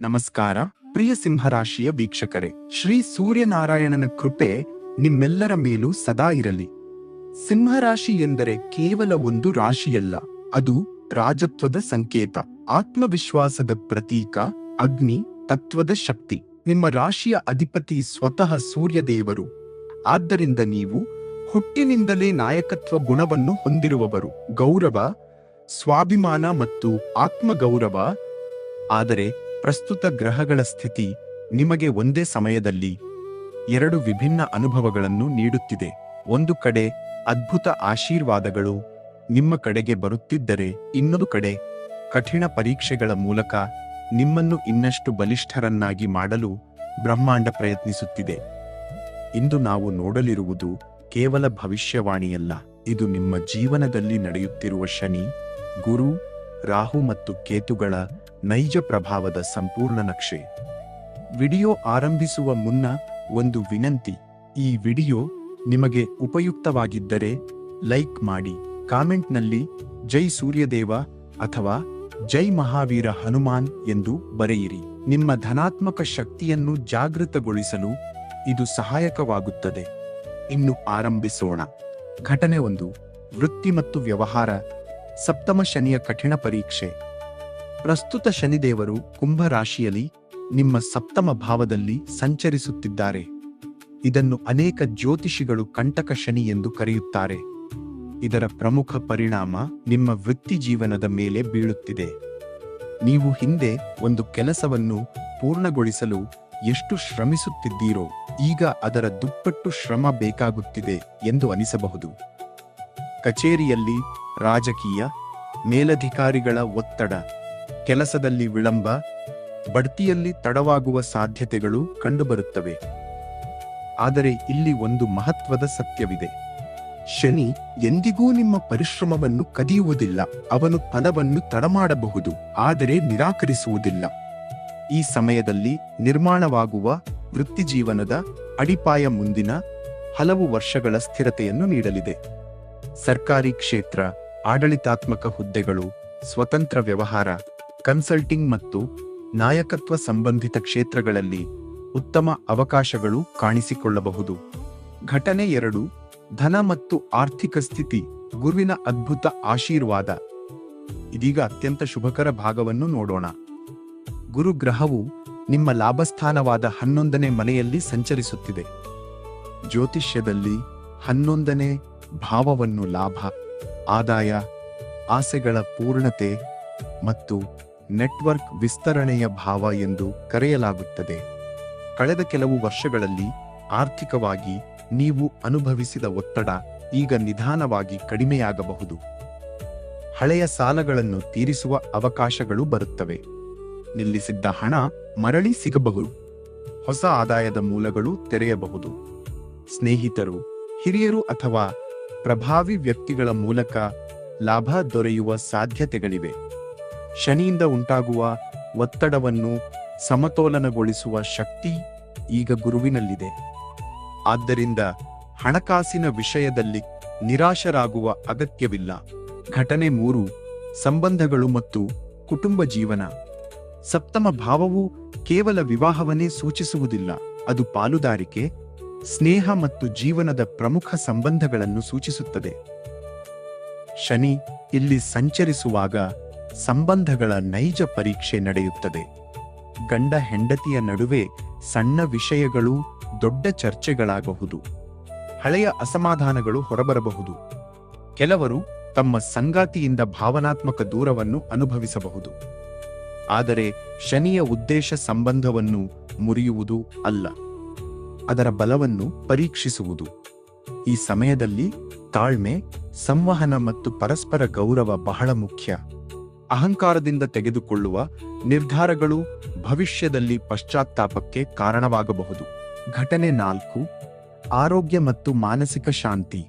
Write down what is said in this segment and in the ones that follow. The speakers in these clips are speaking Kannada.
ನಮಸ್ಕಾರ ಪ್ರಿಯ ಸಿಂಹರಾಶಿಯ ವೀಕ್ಷಕರೇ, ಶ್ರೀ ಸೂರ್ಯನಾರಾಯಣನ ಕೃಪೆ ನಿಮ್ಮೆಲ್ಲರ ಮೇಲೂ ಸದಾ ಇರಲಿ. ಸಿಂಹರಾಶಿ ಎಂದರೆ ಕೇವಲ ಒಂದು ರಾಶಿಯಲ್ಲ, ಅದು ರಾಜತ್ವದ ಸಂಕೇತ, ಆತ್ಮವಿಶ್ವಾಸದ ಪ್ರತೀಕ, ಅಗ್ನಿ ತತ್ವದ ಶಕ್ತಿ. ನಿಮ್ಮ ರಾಶಿಯ ಅಧಿಪತಿ ಸ್ವತಃ ಸೂರ್ಯದೇವರು. ಆದ್ದರಿಂದ ನೀವು ಹುಟ್ಟಿನಿಂದಲೇ ನಾಯಕತ್ವ ಗುಣವನ್ನು ಹೊಂದಿರುವವರು. ಗೌರವ, ಸ್ವಾಭಿಮಾನ ಮತ್ತು ಆತ್ಮಗೌರವ. ಆದರೆ ಪ್ರಸ್ತುತ ಗ್ರಹಗಳ ಸ್ಥಿತಿ ನಿಮಗೆ ಒಂದೇ ಸಮಯದಲ್ಲಿ ಎರಡು ವಿಭಿನ್ನ ಅನುಭವಗಳನ್ನು ನೀಡುತ್ತಿದೆ. ಒಂದು ಕಡೆ ಅದ್ಭುತ ಆಶೀರ್ವಾದಗಳು ನಿಮ್ಮ ಕಡೆಗೆ ಬರುತ್ತಿದ್ದರೆ, ಇನ್ನೊಂದು ಕಡೆ ಕಠಿಣ ಪರೀಕ್ಷೆಗಳ ಮೂಲಕ ನಿಮ್ಮನ್ನು ಇನ್ನಷ್ಟು ಬಲಿಷ್ಠರನ್ನಾಗಿ ಮಾಡಲು ಬ್ರಹ್ಮಾಂಡ ಪ್ರಯತ್ನಿಸುತ್ತಿದೆ. ಇಂದು ನಾವು ನೋಡಲಿರುವುದು ಕೇವಲ ಭವಿಷ್ಯವಾಣಿಯಲ್ಲ, ಇದು ನಿಮ್ಮ ಜೀವನದಲ್ಲಿ ನಡೆಯುತ್ತಿರುವ ಶನಿ, ಗುರು, ರಾಹು ಮತ್ತು ಕೇತುಗಳ ನೈಜ ಪ್ರಭಾವದ ಸಂಪೂರ್ಣ ನಕ್ಷೆ. ವಿಡಿಯೋ ಆರಂಭಿಸುವ ಮುನ್ನ ಒಂದು ವಿನಂತಿ: ಈ ವಿಡಿಯೋ ನಿಮಗೆ ಉಪಯುಕ್ತವಾಗಿದ್ದರೆ ಲೈಕ್ ಮಾಡಿ, ಕಾಮೆಂಟ್ನಲ್ಲಿ ಜೈ ಸೂರ್ಯದೇವ ಅಥವಾ ಜೈ ಮಹಾವೀರ ಹನುಮಾನ್ ಎಂದು ಬರೆಯಿರಿ. ನಿಮ್ಮ ಧನಾತ್ಮಕ ಶಕ್ತಿಯನ್ನು ಜಾಗೃತಗೊಳಿಸಲು ಇದು ಸಹಾಯಕವಾಗುತ್ತದೆ. ಇನ್ನು ಆರಂಭಿಸೋಣ. ಘಟನೆ 1: ವೃತ್ತಿ ಮತ್ತು ವ್ಯವಹಾರ. ಸಪ್ತಮ ಶನಿಯ ಕಠಿಣ ಪರೀಕ್ಷೆ. ಪ್ರಸ್ತುತ ಶನಿದೇವರು ಕುಂಭ ರಾಶಿಯಲ್ಲಿ ನಿಮ್ಮ ಸಪ್ತಮ ಭಾವದಲ್ಲಿ ಸಂಚರಿಸುತ್ತಿದ್ದಾರೆ. ಇದನ್ನು ಅನೇಕ ಜ್ಯೋತಿಷಿಗಳು ಕಂಟಕ ಶನಿ ಎಂದು ಕರೆಯುತ್ತಾರೆ. ಇದರ ಪ್ರಮುಖ ಪರಿಣಾಮ ನಿಮ್ಮ ವೃತ್ತಿ ಜೀವನದ ಮೇಲೆ ಬೀಳುತ್ತಿದೆ. ನೀವು ಹಿಂದೆ ಒಂದು ಕೆಲಸವನ್ನು ಪೂರ್ಣಗೊಳಿಸಲು ಎಷ್ಟು ಶ್ರಮಿಸುತ್ತಿದ್ದೀರೋ, ಈಗ ಅದರ ದುಪ್ಪಟ್ಟು ಶ್ರಮ ಬೇಕಾಗುತ್ತಿದೆ ಎಂದು ಅನಿಸಬಹುದು. ಕಚೇರಿಯಲ್ಲಿ ರಾಜಕೀಯ, ಮೇಲಧಿಕಾರಿಗಳ ಒತ್ತಡ, ಕೆಲಸದಲ್ಲಿ ವಿಳಂಬ, ಬಡ್ತಿಯಲ್ಲಿ ತಡವಾಗುವ ಸಾಧ್ಯತೆಗಳು ಕಂಡುಬರುತ್ತವೆ. ಆದರೆ ಇಲ್ಲಿ ಒಂದು ಮಹತ್ವದ ಸತ್ಯವಿದೆ: ಶನಿ ಎಂದಿಗೂ ನಿಮ್ಮ ಪರಿಶ್ರಮವನ್ನು ಕದಿಯುವುದಿಲ್ಲ. ಅವನು ಫಲವನ್ನು ತಡಮಾಡಬಹುದು, ಆದರೆ ನಿರಾಕರಿಸುವುದಿಲ್ಲ. ಈ ಸಮಯದಲ್ಲಿ ನಿರ್ಮಾಣವಾಗುವ ವೃತ್ತಿಜೀವನದ ಅಡಿಪಾಯ ಮುಂದಿನ ಹಲವು ವರ್ಷಗಳ ಸ್ಥಿರತೆಯನ್ನು ನೀಡಲಿದೆ. ಸರ್ಕಾರಿ ಕ್ಷೇತ್ರ, ಆಡಳಿತಾತ್ಮಕ ಹುದ್ದೆಗಳು, ಸ್ವತಂತ್ರ ವ್ಯವಹಾರ, ಕನ್ಸಲ್ಟಿಂಗ್ ಮತ್ತು ನಾಯಕತ್ವ ಸಂಬಂಧಿತ ಕ್ಷೇತ್ರಗಳಲ್ಲಿ ಉತ್ತಮ ಅವಕಾಶಗಳು ಕಾಣಿಸಿಕೊಳ್ಳಬಹುದು. ಘಟನೆ 2: ಧನ ಮತ್ತು ಆರ್ಥಿಕ ಸ್ಥಿತಿ. ಗುರುವಿನ ಅದ್ಭುತ ಆಶೀರ್ವಾದ. ಇದೀಗ ಅತ್ಯಂತ ಶುಭಕರ ಭಾಗವನ್ನು ನೋಡೋಣ. ಗುರು ಗ್ರಹವು ನಿಮ್ಮ ಲಾಭಸ್ಥಾನವಾದ 11ನೇ ಮನೆಯಲ್ಲಿ ಸಂಚರಿಸುತ್ತಿದೆ. ಜ್ಯೋತಿಷ್ಯದಲ್ಲಿ 11ನೇ ಭಾವವನ್ನು ಲಾಭ, ಆದಾಯ, ಆಸೆಗಳ ಪೂರ್ಣತೆ ಮತ್ತು ನೆಟ್ವರ್ಕ್ ವಿಸ್ತರಣೆಯ ಭಾವ ಎಂದು ಕರೆಯಲಾಗುತ್ತದೆ. ಕಳೆದ ಕೆಲವು ವರ್ಷಗಳಲ್ಲಿ ಆರ್ಥಿಕವಾಗಿ ನೀವು ಅನುಭವಿಸಿದ ಒತ್ತಡ ಈಗ ನಿಧಾನವಾಗಿ ಕಡಿಮೆಯಾಗಬಹುದು. ಹಳೆಯ ಸಾಲಗಳನ್ನು ತೀರಿಸುವ ಅವಕಾಶಗಳು ಬರುತ್ತವೆ. ನಿಲ್ಲಿಸಿದ್ದ ಹಣ ಮರಳಿ ಸಿಗಬಹುದು. ಹೊಸ ಆದಾಯದ ಮೂಲಗಳು ತೆರೆಯಬಹುದು. ಸ್ನೇಹಿತರು, ಹಿರಿಯರು ಅಥವಾ ಪ್ರಭಾವಿ ವ್ಯಕ್ತಿಗಳ ಮೂಲಕ ಲಾಭ ದೊರೆಯುವ ಸಾಧ್ಯತೆಗಳಿವೆ. ಶನಿಯಿಂದ ಉಂಟಾಗುವ ಒತ್ತಡವನ್ನು ಸಮತೋಲನಗೊಳಿಸುವ ಶಕ್ತಿ ಈಗ ಗುರುವಿನಲ್ಲಿದೆ. ಆದ್ದರಿಂದ ಹಣಕಾಸಿನ ವಿಷಯದಲ್ಲಿ ನಿರಾಶರಾಗುವ ಅಗತ್ಯವಿಲ್ಲ. ಘಟನೆ 3: ಸಂಬಂಧಗಳು ಮತ್ತು ಕುಟುಂಬ ಜೀವನ. ಸಪ್ತಮ ಭಾವವು ಕೇವಲ ವಿವಾಹವನ್ನೇ ಸೂಚಿಸುವುದಿಲ್ಲ, ಅದು ಪಾಲುದಾರಿಕೆ, ಸ್ನೇಹ ಮತ್ತು ಜೀವನದ ಪ್ರಮುಖ ಸಂಬಂಧಗಳನ್ನು ಸೂಚಿಸುತ್ತದೆ. ಶನಿ ಇಲ್ಲಿ ಸಂಚರಿಸುವಾಗ ಸಂಬಂಧಗಳ ನೈಜ ಪರೀಕ್ಷೆ ನಡೆಯುತ್ತದೆ. ಗಂಡ ಹೆಂಡತಿಯ ನಡುವೆ ಸಣ್ಣ ವಿಷಯಗಳು ದೊಡ್ಡ ಚರ್ಚೆಗಳಾಗಬಹುದು. ಹಳೆಯ ಅಸಮಾಧಾನಗಳು ಹೊರಬರಬಹುದು. ಕೆಲವರು ತಮ್ಮ ಸಂಗಾತಿಯಿಂದ ಭಾವನಾತ್ಮಕ ದೂರವನ್ನು ಅನುಭವಿಸಬಹುದು. ಆದರೆ ಶನಿಯ ಉದ್ದೇಶ ಸಂಬಂಧವನ್ನು ಮುರಿಯುವುದು ಅಲ್ಲ, ಅದರ ಬಲವನ್ನು ಪರೀಕ್ಷಿಸುವುದು. ಈ ಸಮಯದಲ್ಲಿ ತಾಳ್ಮೆ, ಸಂವಹನ ಮತ್ತು ಪರಸ್ಪರ ಗೌರವ ಬಹಳ ಮುಖ್ಯ. ಅಹಂಕಾರದಿಂದ ತೆಗೆದುಕೊಳ್ಳುವ ನಿರ್ಧಾರಗಳು ಭವಿಷ್ಯದಲ್ಲಿ ಪಶ್ಚಾತ್ತಾಪಕ್ಕೆ ಕಾರಣವಾಗಬಹುದು. ಘಟನೆ 4: ಆರೋಗ್ಯ ಮತ್ತು ಮಾನಸಿಕ ಶಾಂತಿ.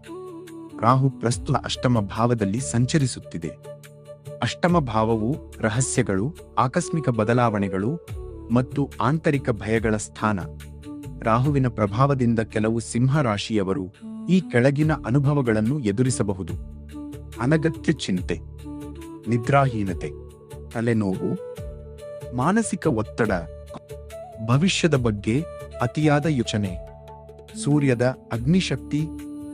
ರಾಹು ಪ್ರಸ್ತುತ ಅಷ್ಟಮ ಭಾವದಲ್ಲಿ ಸಂಚರಿಸುತ್ತಿದೆ. ಅಷ್ಟಮ ಭಾವವು ರಹಸ್ಯಗಳು, ಆಕಸ್ಮಿಕ ಬದಲಾವಣೆಗಳು ಮತ್ತು ಆಂತರಿಕ ಭಯಗಳ ಸ್ಥಾನ. ರಾಹುವಿನ ಪ್ರಭಾವದಿಂದ ಕೆಲವು ಸಿಂಹ ರಾಶಿಯವರು ಈ ಕೆಳಗಿನ ಅನುಭವಗಳನ್ನು ಎದುರಿಸಬಹುದು: ಅನಗತ್ಯ ಚಿಂತೆ, ನಿದ್ರಾಹೀನತೆ, ತಲೆನೋವು, ಮಾನಸಿಕ ಒತ್ತಡ, ಭವಿಷ್ಯದ ಬಗ್ಗೆ ಅತಿಯಾದ ಯೋಚನೆ, ಸೂರ್ಯದ ಅಗ್ನಿಶಕ್ತಿ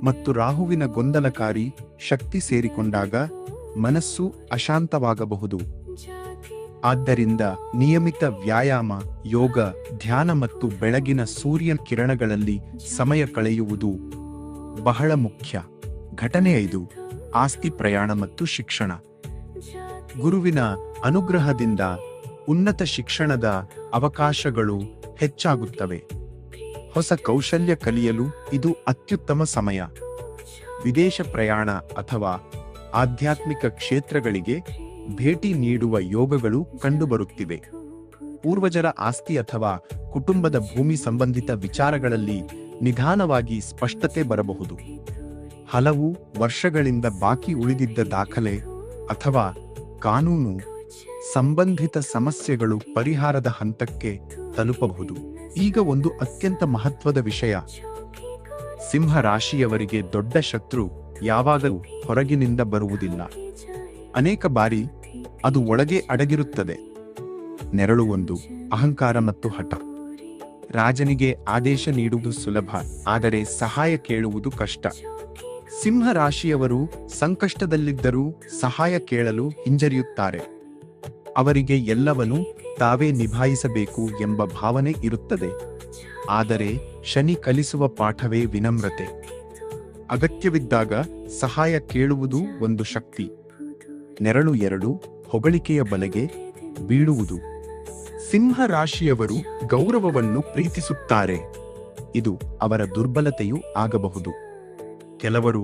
ಮತ್ತು ರಾಹುವಿನ ಗೊಂದಲಕಾರಿ ಶಕ್ತಿ ಸೇರಿಕೊಂಡಾಗ ಮನಸ್ಸು ಅಶಾಂತವಾಗಬಹುದು. ಆದ್ದರಿಂದ ನಿಯಮಿತ ವ್ಯಾಯಾಮ, ಯೋಗ, ಧ್ಯಾನ ಮತ್ತು ಬೆಳಗಿನ ಸೂರ್ಯನ ಕಿರಣಗಳಲ್ಲಿ ಸಮಯ ಕಳೆಯುವುದು ಬಹಳ ಮುಖ್ಯ. ಘಟನೆ 5. ಆಸ್ತಿ ಪ್ರಯಾಣ ಮತ್ತು ಶಿಕ್ಷಣ. ಗುರುವಿನ ಅನುಗ್ರಹದಿಂದ ಉನ್ನತ ಶಿಕ್ಷಣದ ಅವಕಾಶಗಳು ಹೆಚ್ಚಾಗುತ್ತವೆ. ಹೊಸ ಕೌಶಲ್ಯ ಕಲಿಯಲು ಇದು ಅತ್ಯುತ್ತಮ ಸಮಯ. ವಿದೇಶ ಪ್ರಯಾಣ ಅಥವಾ ಆಧ್ಯಾತ್ಮಿಕ ಕ್ಷೇತ್ರಗಳಿಗೆ ಭೇಟಿ ನೀಡುವ ಯೋಗಗಳು ಕಂಡುಬರುತ್ತಿವೆ. ಪೂರ್ವಜರ ಆಸ್ತಿ ಅಥವಾ ಕುಟುಂಬದ ಭೂಮಿ ಸಂಬಂಧಿತ ವಿಚಾರಗಳಲ್ಲಿ ನಿಧಾನವಾಗಿ ಸ್ಪಷ್ಟತೆ ಬರಬಹುದು. ಹಲವು ವರ್ಷಗಳಿಂದ ಬಾಕಿ ಉಳಿದಿದ್ದ ದಾಖಲೆ ಅಥವಾ ಕಾನೂನು ಸಂಬಂಧಿತ ಸಮಸ್ಯೆಗಳು ಪರಿಹಾರದ ಹಂತಕ್ಕೆ ತಲುಪಬಹುದು. ಈಗ ಒಂದು ಅತ್ಯಂತ ಮಹತ್ವದ ವಿಷಯ. ಸಿಂಹ ರಾಶಿಯವರಿಗೆ ದೊಡ್ಡ ಶತ್ರು ಯಾವಾಗಲೂ ಹೊರಗಿನಿಂದ ಬರುವುದಿಲ್ಲ. ಅನೇಕ ಬಾರಿ ಅದು ಒಳಗೆ ಅಡಗಿರುತ್ತದೆ. ನೆರಳು 1. ಅಹಂಕಾರ ಮತ್ತು ಹಠ. ರಾಜನಿಗೆ ಆದೇಶ ನೀಡುವುದು ಸುಲಭ, ಆದರೆ ಸಹಾಯ ಕೇಳುವುದು ಕಷ್ಟ. ಸಿಂಹ ರಾಶಿಯವರು ಸಂಕಷ್ಟದಲ್ಲಿದ್ದರೂ ಸಹಾಯ ಕೇಳಲು ಹಿಂಜರಿಯುತ್ತಾರೆ. ಅವರಿಗೆ ಎಲ್ಲವನ್ನೂ ತಾವೇ ನಿಭಾಯಿಸಬೇಕು ಎಂಬ ಭಾವನೆ ಇರುತ್ತದೆ. ಆದರೆ ಶನಿ ಕಲಿಸುವ ಪಾಠವೇ ವಿನಮ್ರತೆ. ಅಗತ್ಯವಿದ್ದಾಗ ಸಹಾಯ ಕೇಳುವುದು ಒಂದು ಶಕ್ತಿ. ನೆರಳು 2. ಹೊಗಳಿಕೆಯ ಬಲೆಗೆ ಬೀಳುವುದು. ಸಿಂಹ ರಾಶಿಯವರು ಗೌರವವನ್ನು ಪ್ರೀತಿಸುತ್ತಾರೆ. ಇದು ಅವರ ದುರ್ಬಲತೆಯೂ ಆಗಬಹುದು. ಕೆಲವರು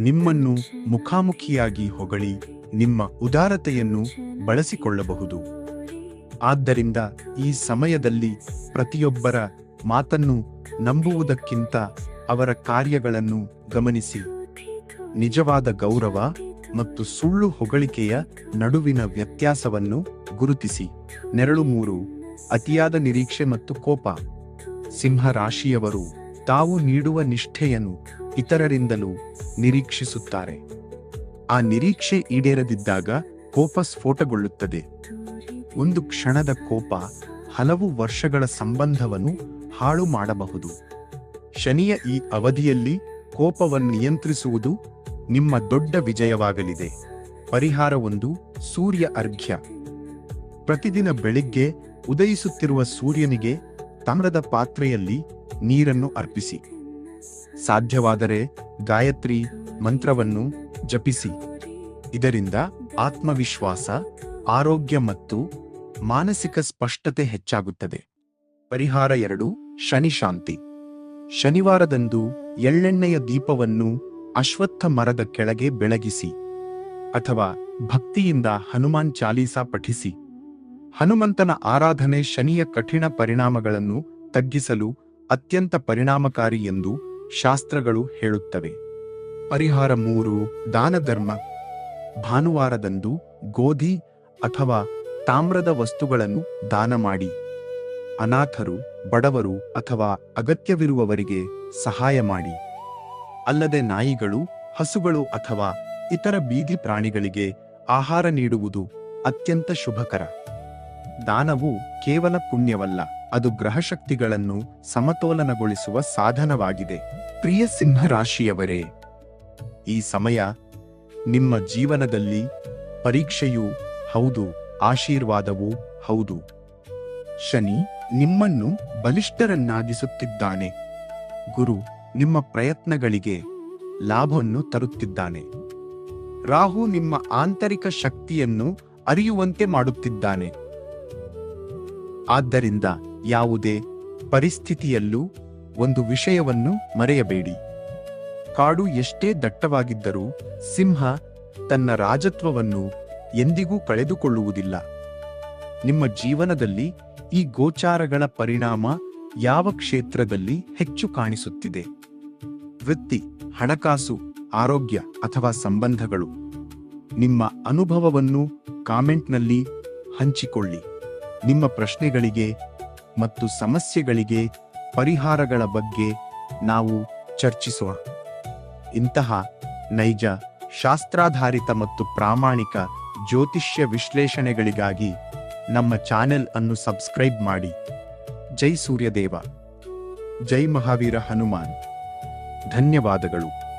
ನಿಮ್ಮನ್ನು ಮುಖಾಮುಖಿಯಾಗಿ ಹೊಗಳಿ ನಿಮ್ಮ ಉದಾರತೆಯನ್ನು ಬಳಸಿಕೊಳ್ಳಬಹುದು. ಆದ್ದರಿಂದ ಈ ಸಮಯದಲ್ಲಿ ಪ್ರತಿಯೊಬ್ಬರ ಮಾತನ್ನು ನಂಬುವುದಕ್ಕಿಂತ ಅವರ ಕಾರ್ಯಗಳನ್ನು ಗಮನಿಸಿ. ನಿಜವಾದ ಗೌರವ ಮತ್ತು ಸುಳ್ಳು ಹೊಗಳಿಕೆಯ ನಡುವಿನ ವ್ಯತ್ಯಾಸವನ್ನು ಗುರುತಿಸಿ. ನೆರಳು 3. ಅತಿಯಾದ ನಿರೀಕ್ಷೆ ಮತ್ತು ಕೋಪ. ಸಿಂಹ ರಾಶಿಯವರು ತಾವು ನೀಡುವ ನಿಷ್ಠೆಯನ್ನು ಇತರರಿಂದಲೂ ನಿರೀಕ್ಷಿಸುತ್ತಾರೆ. ಆ ನಿರೀಕ್ಷೆ ಈಡೇರದಿದ್ದಾಗ ಕೋಪ ಸ್ಫೋಟಗೊಳ್ಳುತ್ತದೆ. ಒಂದು ಕ್ಷಣದ ಕೋಪ ಹಲವು ವರ್ಷಗಳ ಸಂಬಂಧವನ್ನು ಹಾಳು ಮಾಡಬಹುದು. ಶನಿಯ ಈ ಅವಧಿಯಲ್ಲಿ ಕೋಪವನ್ನು ನಿಯಂತ್ರಿಸುವುದು ನಿಮ್ಮ ದೊಡ್ಡ ವಿಜಯವಾಗಲಿದೆ. ಪರಿಹಾರ 1. ಸೂರ್ಯ ಅರ್ಘ್ಯ. ಪ್ರತಿದಿನ ಬೆಳಿಗ್ಗೆ ಉದಯಿಸುತ್ತಿರುವ ಸೂರ್ಯನಿಗೆ ತಾಮ್ರದ ಪಾತ್ರೆಯಲ್ಲಿ ನೀರನ್ನು ಅರ್ಪಿಸಿ. ಸಾಧ್ಯವಾದರೆ ಗಾಯತ್ರಿ ಮಂತ್ರವನ್ನು ಜಪಿಸಿ. ಇದರಿಂದ ಆತ್ಮವಿಶ್ವಾಸ, ಆರೋಗ್ಯ ಮತ್ತು ಮಾನಸಿಕ ಸ್ಪಷ್ಟತೆ ಹೆಚ್ಚಾಗುತ್ತದೆ. ಪರಿಹಾರ 2. ಶನಿ ಶಾಂತಿ. ಶನಿವಾರದಂದು ಎಳ್ಳೆಣ್ಣೆಯ ದೀಪವನ್ನು ಅಶ್ವತ್ಥ ಮರದ ಕೆಳಗೆ ಬೆಳಗಿಸಿ ಅಥವಾ ಭಕ್ತಿಯಿಂದ ಹನುಮಾನ್ ಚಾಲೀಸಾ ಪಠಿಸಿ. ಹನುಮಂತನ ಆರಾಧನೆ ಶನಿಯ ಕಠಿಣ ಪರಿಣಾಮಗಳನ್ನು ತಗ್ಗಿಸಲು ಅತ್ಯಂತ ಪರಿಣಾಮಕಾರಿ ಎಂದು ಶಾಸ್ತ್ರಗಳು ಹೇಳುತ್ತವೆ. ಪರಿಹಾರ 3. ದಾನ ಧರ್ಮ. ಭಾನುವಾರದಂದು ಗೋಧಿ ಅಥವಾ ತಾಮ್ರದ ವಸ್ತುಗಳನ್ನು ದಾನ ಮಾಡಿ. ಅನಾಥರು, ಬಡವರು ಅಥವಾ ಅಗತ್ಯವಿರುವವರಿಗೆ ಸಹಾಯ ಮಾಡಿ. ಅಲ್ಲದೆ ನಾಯಿಗಳು, ಹಸುಗಳು ಅಥವಾ ಇತರ ಬೀದಿ ಪ್ರಾಣಿಗಳಿಗೆ ಆಹಾರ ನೀಡುವುದು ಅತ್ಯಂತ ಶುಭಕರ. ದಾನವು ಕೇವಲ ಪುಣ್ಯವಲ್ಲ, ಅದು ಗ್ರಹಶಕ್ತಿಗಳನ್ನು ಸಮತೋಲನಗೊಳಿಸುವ ಸಾಧನವಾಗಿದೆ. ಪ್ರಿಯ ಸಿಂಹ ರಾಶಿಯವರೇ, ಈ ಸಮಯ ನಿಮ್ಮ ಜೀವನದಲ್ಲಿ ಪರೀಕ್ಷೆಯೂ ಹೌದು, ಆಶೀರ್ವಾದವೂ ಹೌದು. ಶನಿ ನಿಮ್ಮನ್ನು ಬಲಿಷ್ಠರನ್ನಾಗಿಸುತ್ತಿದ್ದಾನೆ. ಗುರು ನಿಮ್ಮ ಪ್ರಯತ್ನಗಳಿಗೆ ಲಾಭವನ್ನು ತರುತ್ತಿದ್ದಾನೆ. ರಾಹು ನಿಮ್ಮ ಆಂತರಿಕ ಶಕ್ತಿಯನ್ನು ಅರಿಯುವಂತೆ ಮಾಡುತ್ತಿದ್ದಾನೆ. ಆದ್ದರಿಂದ ಯಾವುದೇ ಪರಿಸ್ಥಿತಿಯಲ್ಲೂ ಒಂದು ವಿಷಯವನ್ನು ಮರೆಯಬೇಡಿ. ಕಾಡು ಎಷ್ಟೇ ದಟ್ಟವಾಗಿದ್ದರೂ ಸಿಂಹ ತನ್ನ ರಾಜತ್ವವನ್ನು ಎಂದಿಗೂ ಕಳೆದುಕೊಳ್ಳುವುದಿಲ್ಲ. ನಿಮ್ಮ ಜೀವನದಲ್ಲಿ ಈ ಗೋಚಾರಗಳ ಪರಿಣಾಮ ಯಾವ ಕ್ಷೇತ್ರದಲ್ಲಿ ಹೆಚ್ಚು ಕಾಣಿಸುತ್ತಿದೆ? ವೃತ್ತಿ, ಹಣಕಾಸು, ಆರೋಗ್ಯ ಅಥವಾ ಸಂಬಂಧಗಳು? ನಿಮ್ಮ ಅನುಭವವನ್ನು ಕಾಮೆಂಟ್ನಲ್ಲಿ ಹಂಚಿಕೊಳ್ಳಿ. ನಿಮ್ಮ ಪ್ರಶ್ನೆಗಳಿಗೆ ಮತ್ತು ಸಮಸ್ಯೆಗಳಿಗೆ ಪರಿಹಾರಗಳ ಬಗ್ಗೆ ನಾವು ಚರ್ಚಿಸೋಣ. ಇಂತಹ ನೈಜ, ಶಾಸ್ತ್ರಾಧಾರಿತ ಮತ್ತು ಪ್ರಾಮಾಣಿಕ ಜ್ಯೋತಿಷ್ಯ ವಿಶ್ಲೇಷಣೆಗಳಿಗಾಗಿ ನಮ್ಮ ಚಾನೆಲ್ ಅನ್ನು ಸಬ್ಸ್ಕ್ರೈಬ್ ಮಾಡಿ. ಜೈ ಸೂರ್ಯದೇವ, ಜೈ ಮಹಾವೀರ ಹನುಮಾನ್. ಧನ್ಯವಾದಗಳು.